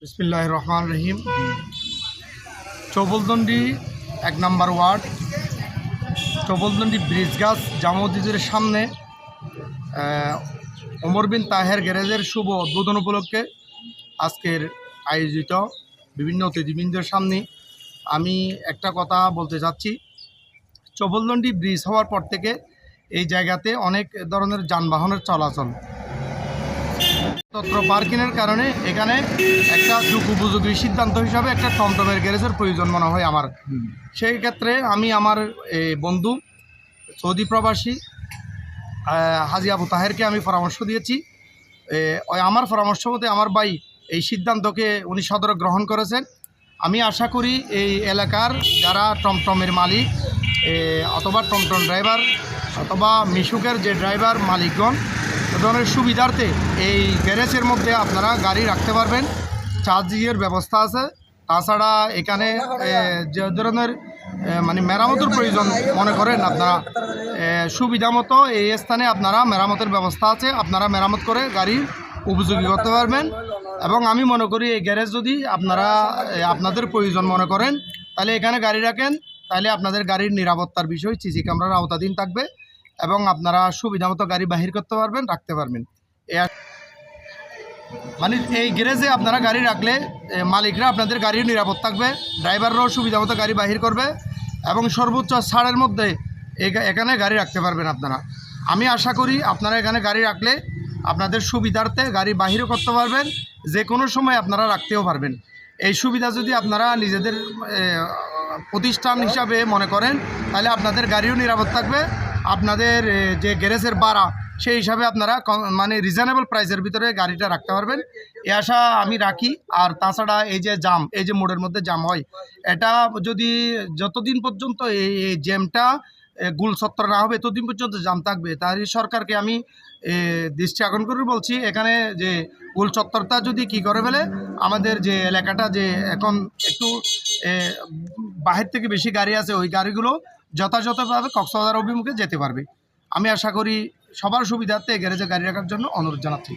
বিসমিল্লাহির রহমানির রহিম। চৌবলদন্ডি ১ নম্বর ওয়ার্ড, চৌবলদন্ডি ব্রিজগাছ জামা মসজিদের সামনে ওমর বিন তাহের গ্যারেজের শুভ উদ্বোধন উপলক্ষে আজকের আয়োজিত বিভিন্ন অতিথিবৃন্দের সামনে আমি একটা কথা বলতে চাচ্ছি। চৌবলদন্ডি ব্রিজ হওয়ার পর থেকে এই জায়গাতে অনেক ধরনের যানবাহনের চলাচল, তত্র পার্কিংয়ের কারণে এখানে একটা যুগোপযোগী সিদ্ধান্ত হিসাবে একটা টমটমের গ্যারেজের প্রয়োজন মনে হয় আমার। সেই ক্ষেত্রে আমি আমার বন্ধু সৌদি প্রবাসী হাজি আবু তাহেরকে আমি পরামর্শ দিয়েছি। আমার পরামর্শ মতে আমার ভাই এই সিদ্ধান্তকে উনি সদরে গ্রহণ করেছেন। আমি আশা করি এই এলাকার যারা টমটমের মালিক অথবা টমটম ড্রাইভার অথবা মিশুকের যে ড্রাইভার মালিকগণ, এ ধরনের সুবিধার্থে এই গ্যারেজের মধ্যে আপনারা গাড়ি রাখতে পারবেন। চার্জিংয়ের ব্যবস্থা আছে। তাছাড়া এখানে যে ধরনের মেরামতের প্রয়োজন মনে করেন আপনারা, সুবিধা মতো এই স্থানে আপনারা মেরামতের ব্যবস্থা আছে, আপনারা মেরামত করে গাড়ির উপযোগী করতে পারবেন। এবং আমি মনে করি এই গ্যারেজ যদি আপনারা আপনাদের প্রয়োজন মনে করেন তাহলে এখানে গাড়ি রাখেন, তাহলে আপনাদের গাড়ির নিরাপত্তার বিষয় সিসি ক্যামেরার আওতাধীন থাকবে এবং আপনারা সুবিধা মতো গাড়ি বাহির করতে পারবেন, রাখতে পারবেন। এই গ্যারেজে আপনারা গাড়ি রাখলে মালিকরা আপনাদের গাড়ির নিরাপদ থাকবে, ড্রাইভাররাও সুবিধা মতো গাড়ি বাহির করবে এবং সর্বোচ্চ ছাড়ের মধ্যে এখানে গাড়ি রাখতে পারবেন আপনারা। আমি আশা করি আপনারা এখানে গাড়ি রাখলে আপনাদের সুবিধার্থে গাড়ি বাহিরও করতে পারবেন, যে কোনো সময় আপনারা রাখতেও পারবেন। এই সুবিধা যদি আপনারা নিজেদের প্রতিষ্ঠান হিসাবে মনে করেন তাহলে আপনাদের গাড়িও নিরাপদ থাকবে, আপনাদের যে গ্যারেজের ভাড়া সেই হিসাবে আপনারা রিজনেবল প্রাইসের ভিতরে গাড়িটা রাখতে পারবেন, এ আশা আমি রাখি। আর তাছাড়া এই যে মোড়ের মধ্যে জাম হয়, এটা যদি যতদিন পর্যন্ত এই জ্যামটা গুল চত্বর না হবে ততদিন পর্যন্ত জাম থাকবে। তাই সরকারকে আমি দৃষ্টি আকর্ষণ করে বলছি, এখানে যে গুল চত্বরটা যদি কি করে ফেলে, আমাদের যে এলাকাটা যে এখন একটু বাহির থেকে বেশি গাড়ি আছে, ওই গাড়িগুলো যথাযথভাবে কক্সবাজার অভিমুখে যেতে পারবে। আমি আশা করি সবার সুবিধার্থে গ্যারেজে গাড়ি রাখার জন্য অনুরোধ জানাচ্ছি।